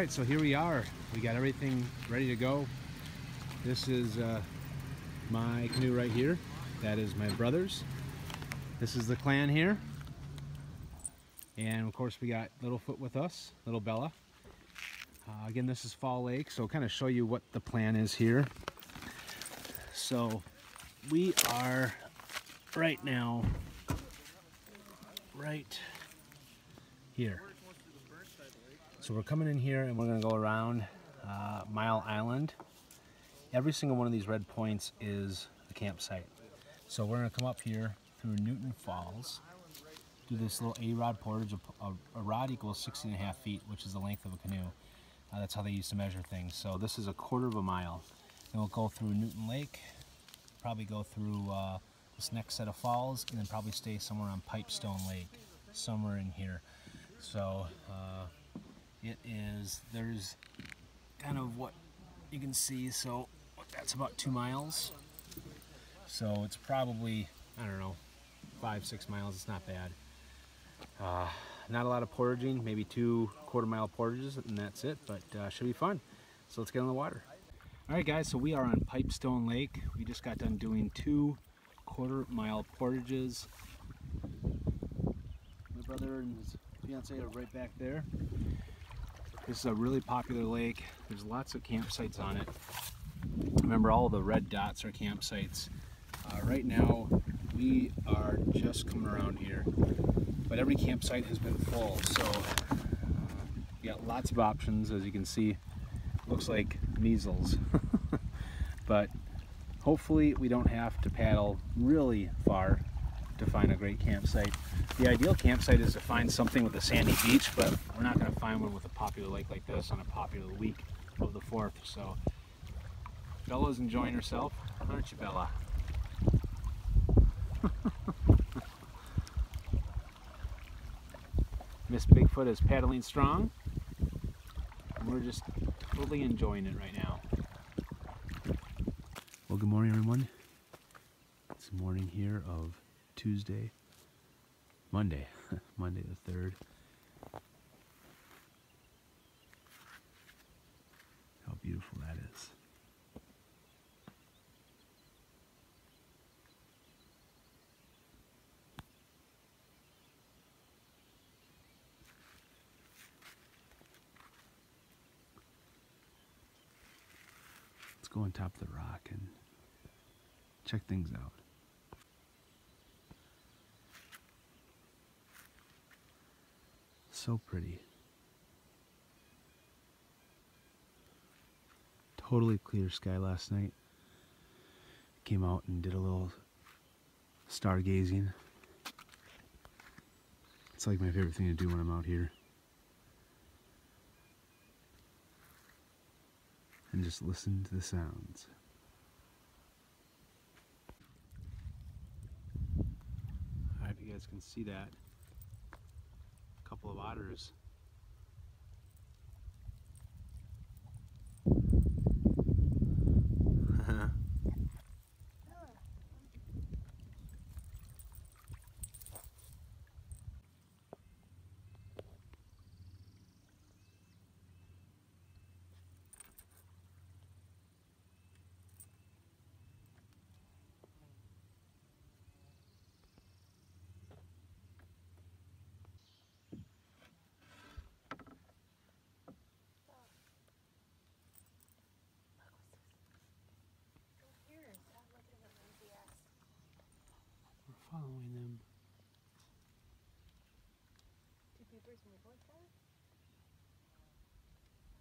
Alright, so here we are. We got everything ready to go. This is my canoe right here. That is my brother's. This is the clan here. And of course we got Littlefoot with us, little Bella. Again, this is Fall Lake, so kind of show you what the plan is here. So we are right now right here. So we're coming in here and we're going to go around Mile Island. Every single one of these red points is a campsite. So we're going to come up here through Newton Falls, do this little A-rod portage. A rod equals 16.5 feet, which is the length of a canoe. That's how they used to measure things. So this is 1/4 of a mile. Then we'll go through Newton Lake, probably go through this next set of falls, and then probably stay somewhere on Pipestone Lake, somewhere in here. So there's kind of what you can see. So that's about 2 miles. So it's probably, I don't know, 5-6 miles. It's not bad. Not a lot of portaging, maybe 2 1/4-mile portages, and that's it, but should be fun. So let's get on the water. Alright guys, so we are on Pipestone Lake. We just got done doing 2 1/4-mile portages. My brother and his fiance are right back there. This is a really popular lake. There's lots of campsites on it. Remember, all the red dots are campsites. Right now we are just coming around here, but every campsite has been full, so we got lots of options. As you can see, looks like measles. But hopefully we don't have to paddle really far to find a great campsite. The ideal campsite is to find something with a sandy beach, but we're not going to find one with a popular lake like this on a popular week of the 4th. So Bella's enjoying herself, aren't you, Bella? Miss Bigfoot is paddling strong, and we're just totally enjoying it right now. Well, good morning, everyone. It's the morning here of Monday the 3rd. How beautiful that is. Let's go on top of the rock and check things out. So pretty. Totally clear sky last night. Came out and did a little stargazing. It's like my favorite thing to do when I'm out here. And just listen to the sounds. I hope you guys can see that. A couple of otters. Following them. Do beavers move like that?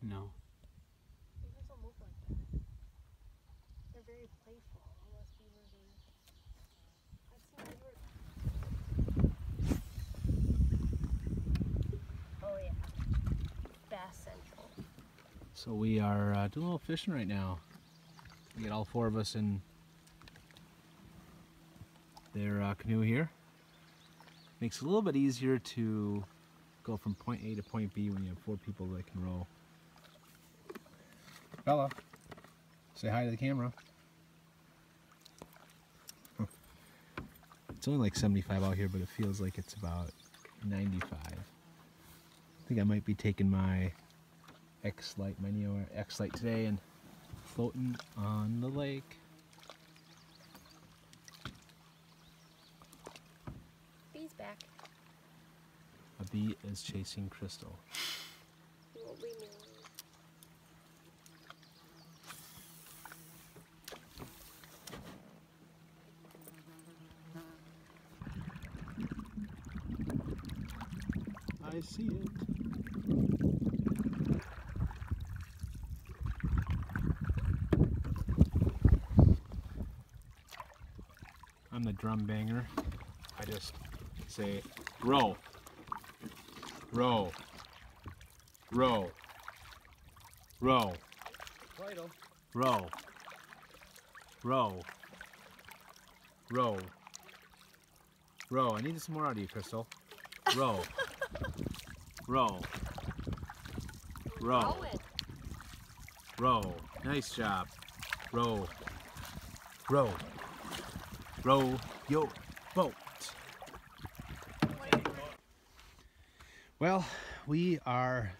No. Beavers don't move like that. They're very playful, unless beavers are... Oh yeah. Bass Central. So we are doing a little fishing right now. We get all 4 of us in their canoe here. Makes it a little bit easier to go from point A to point B when you have 4 people that can row. Bella, say hi to the camera. It's only like 75 out here, but it feels like it's about 95. I think I might be taking my X-Light, my Neo X-Light today, and floating on the lake. Bee's back. A bee is chasing Crystal. He won't leave me alone. I see it. I'm the drum banger. I just say, row, row, row, row, row, row, row, row. I need some more out of you, Crystal. Row, row, row, row. Nice job. Row, row, row your boat. Well, we are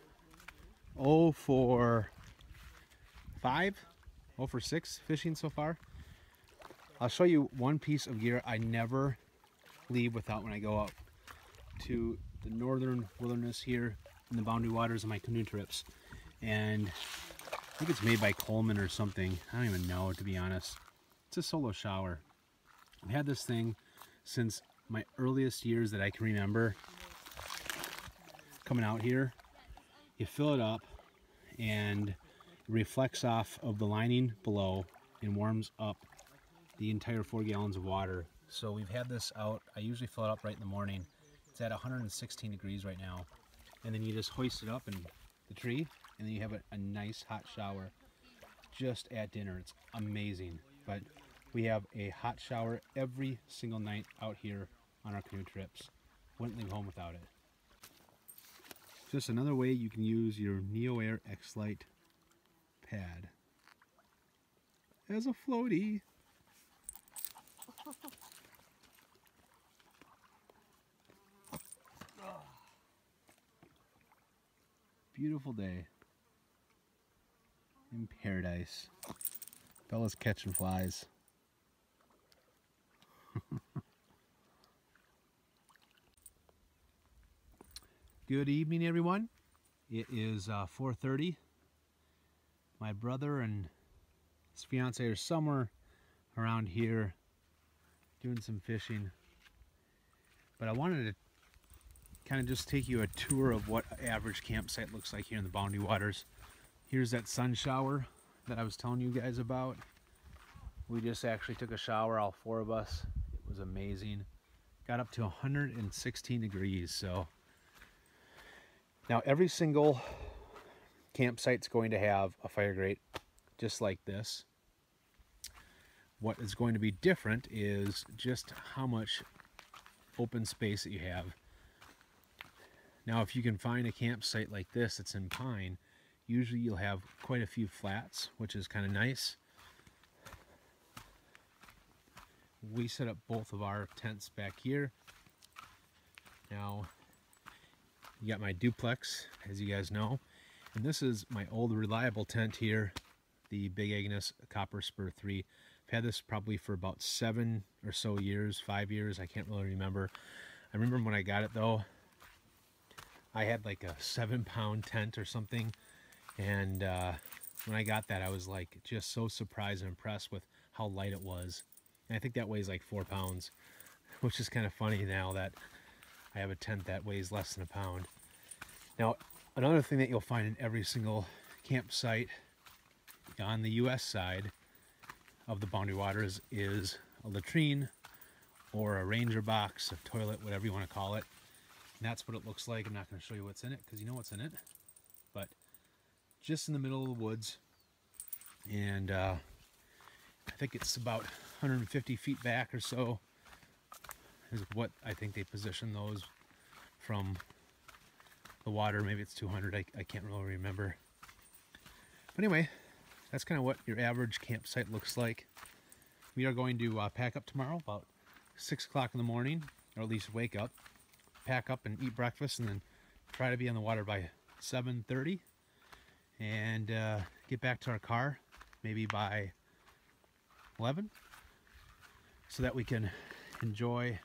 0 for 5, 0 for 6 fishing so far. I'll show you one piece of gear I never leave without when I go up to the northern wilderness here in the Boundary Waters on my canoe trips. And I think it's made by Coleman or something. I don't even know, to be honest. It's a solo shower. I've had this thing since my earliest years that I can remember coming out here. You fill it up and it reflects off of the lining below and warms up the entire 4 gallons of water. So we've had this out. I usually fill it up right in the morning. It's at 116 degrees right now. And then you just hoist it up in the tree and then you have a nice hot shower just at dinner. It's amazing. But we have a hot shower every single night out here on our canoe trips. Wouldn't leave home without it. Just another way you can use your Neo Air X-Light pad as a floaty. Beautiful day in paradise. Bella's catching flies. Good evening, everyone. It is 4:30. My brother and his fiance are somewhere around here doing some fishing. But I wanted to kind of just take you a tour of what an average campsite looks like here in the Boundary Waters. Here's that sun shower that I was telling you guys about. We just actually took a shower, all 4 of us. It was amazing. Got up to 116 degrees, so. Now every single campsite's going to have a fire grate just like this. What is going to be different is just how much open space that you have. Now if you can find a campsite like this that's in pine, usually you'll have quite a few flats, which is kind of nice. We set up both of our tents back here. Now you got my duplex, as you guys know, and this is my old reliable tent here, the Big Agnes Copper Spur 3. I've had this probably for about 7 or so years, 5 years, I can't really remember. I remember when I got it though, I had like a 7-pound tent or something, and when I got that I was like just so surprised and impressed with how light it was. And I think that weighs like 4 pounds, which is kind of funny now that I have a tent that weighs less than a pound. Now, another thing that you'll find in every single campsite on the US side of the Boundary Waters is a latrine or a ranger box, a toilet, whatever you want to call it. And that's what it looks like. I'm not going to show you what's in it because you know what's in it. But just in the middle of the woods. And I think it's about 150 feet back or so is what I think they position those from the water. Maybe it's 200, I can't really remember. But anyway, that's kind of what your average campsite looks like. We are going to pack up tomorrow about 6 o'clock in the morning, or at least wake up, pack up and eat breakfast, and then try to be on the water by 7:30. and get back to our car maybe by 11 so that we can enjoy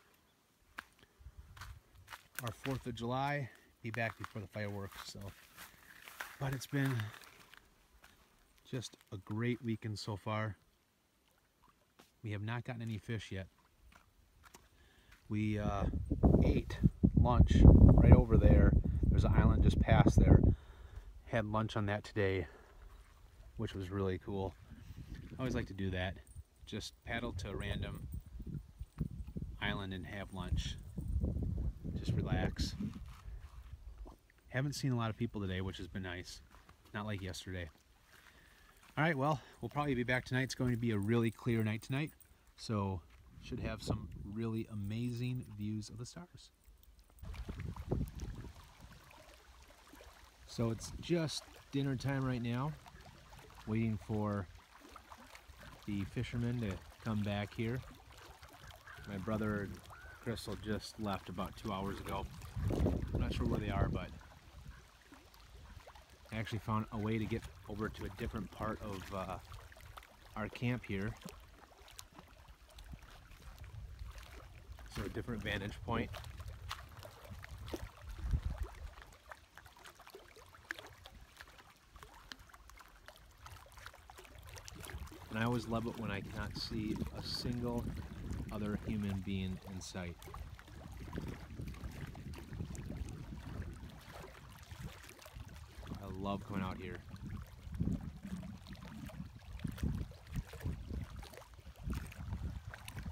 our 4th of July, be back before the fireworks. So, but it's been just a great weekend so far. We have not gotten any fish yet. We ate lunch right over there. There's an island just past there. Had lunch on that today, which was really cool. I always like to do that. Just paddle to a random island and have lunch. Just relax. Haven't seen a lot of people today, which has been nice. Not like yesterday. Alright, well, we'll probably be back tonight. It's going to be a really clear night tonight. So, should have some really amazing views of the stars. So it's just dinner time right now. Waiting for the fishermen to come back here. My brother and Crystal just left about 2 hours ago. I'm not sure where they are, but I actually found a way to get over to a different part of our camp here. So a different vantage point. And I always love it when I cannot see a single other human being in sight. I love coming out here.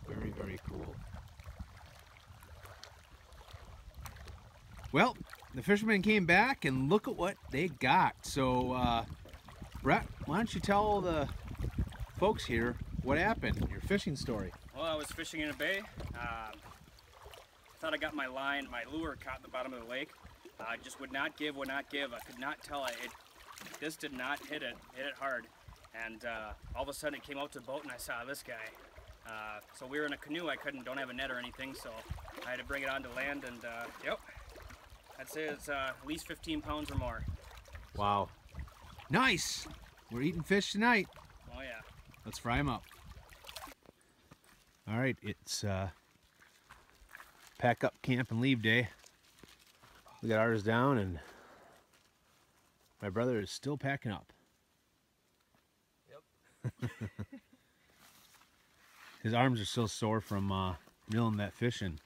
Very, very cool. Well, the fishermen came back and look at what they got. So, Brett, why don't you tell the folks here what happened, your fishing story? Well, I was fishing in a bay. Thought I got my line, my lure caught at the bottom of the lake. Just would not give. I could not tell it. This did not hit it hard. And all of a sudden it came out to the boat and I saw this guy. So we were in a canoe. I don't have a net or anything, so I had to bring it onto land. And yep, I'd say it's at least 15 pounds or more. Wow. Nice. We're eating fish tonight. Oh yeah. Let's fry them up. All right, it's pack up, camp, and leave day. We got ours down, and my brother is still packing up. Yep. His arms are still sore from reeling that fish in.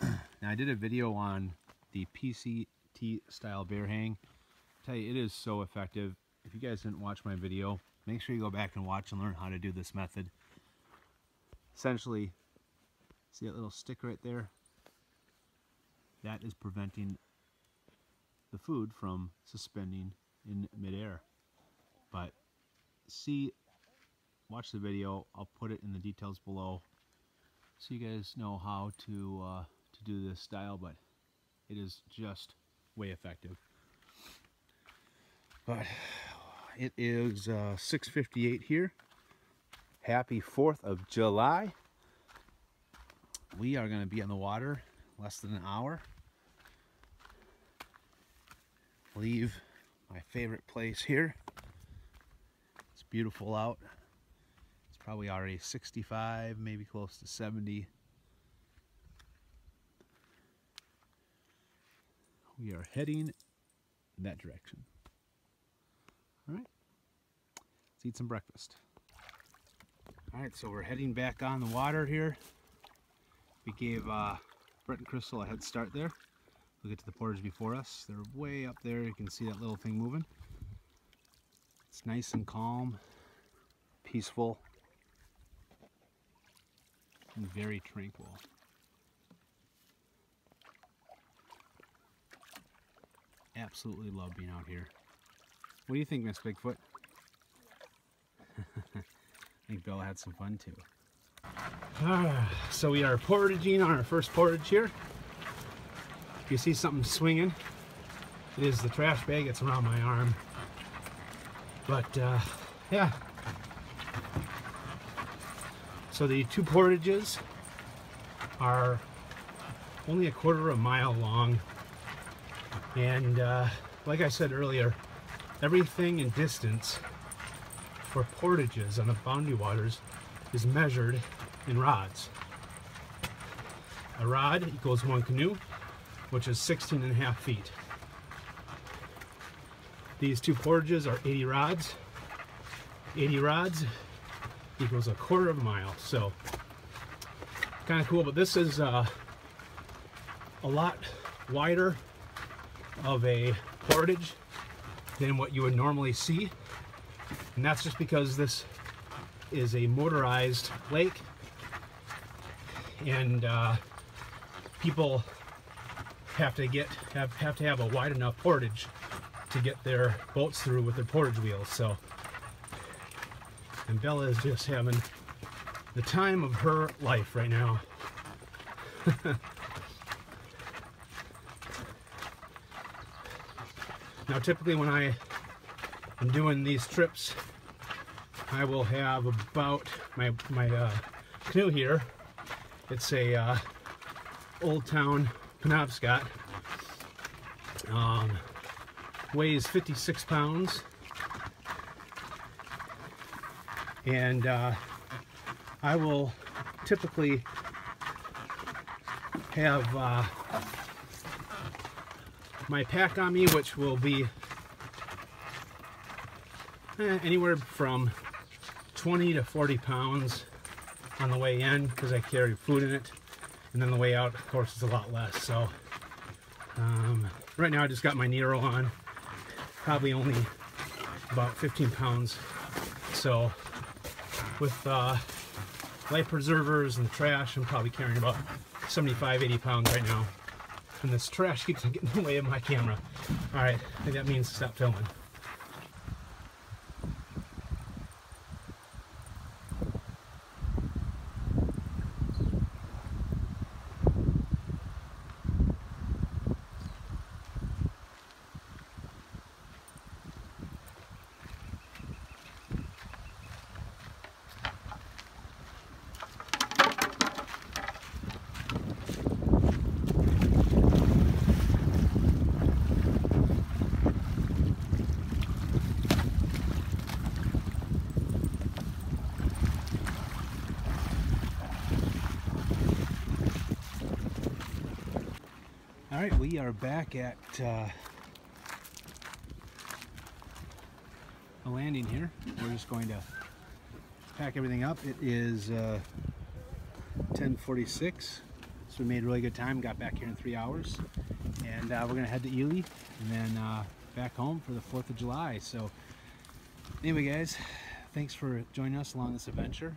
Now, I did a video on the PCT style bear hang. I tell you, it is so effective. If you guys didn't watch my video, make sure you go back and watch and learn how to do this method. Essentially, see that little stick right there? That is preventing the food from suspending in midair. But watch the video. I'll put it in the details below so you guys know how to do this style, but it is just way effective. But it is 6:58 here. Happy 4th of July. We are going to be on the water less than an hour. Leave my favorite place here. It's beautiful out. It's probably already 65, maybe close to 70. We are heading in that direction. All right, let's eat some breakfast. All right, so we're heading back on the water here. We gave Brett and Crystal a head start there. We'll get to the portage before us. They're way up there. You can see that little thing moving. It's nice and calm, peaceful, and very tranquil. Absolutely love being out here. What do you think, Miss Bigfoot? I think Bella had some fun too. So we are portaging on our first portage here. If you see something swinging, it is the trash bag. It's around my arm. But yeah. So the two portages are only 1/4 mile long. And like I said earlier, everything in distance for portages on the boundary waters is measured in rods. A rod equals 1 canoe, which is 16.5 feet. These 2 portages are 80 rods. 80 rods equals 1/4 mile. So kind of cool, but this is a lot wider of a portage than what you would normally see, and that's just because this is a motorized lake, and people have to have a wide enough portage to get their boats through with their portage wheels. So, and Bella is just having the time of her life right now. Now, typically when I am doing these trips, I will have about my canoe here. It's a Old Town Penobscot. Weighs 56 pounds, and I will typically have my pack on me, which will be anywhere from 20 to 40 pounds on the way in, because I carry food in it, and then the way out, of course, is a lot less. So right now I just got my Nero on, probably only about 15 pounds. So with life preservers and trash, I'm probably carrying about 75, 80 pounds right now. And this trash keeps getting in the way of my camera. All right, I think that means stop filming. All right, we are back at a landing here. We're just going to pack everything up. It is 10:46, so we made really good time. Got back here in 3 hours, and we're gonna head to Ely and then back home for the 4th of July. So anyway, guys, thanks for joining us along this adventure.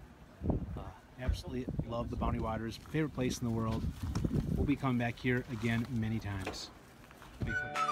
Absolutely love the Boundary Waters, favorite place in the world. We'll be coming back here again many times. Bigfoot.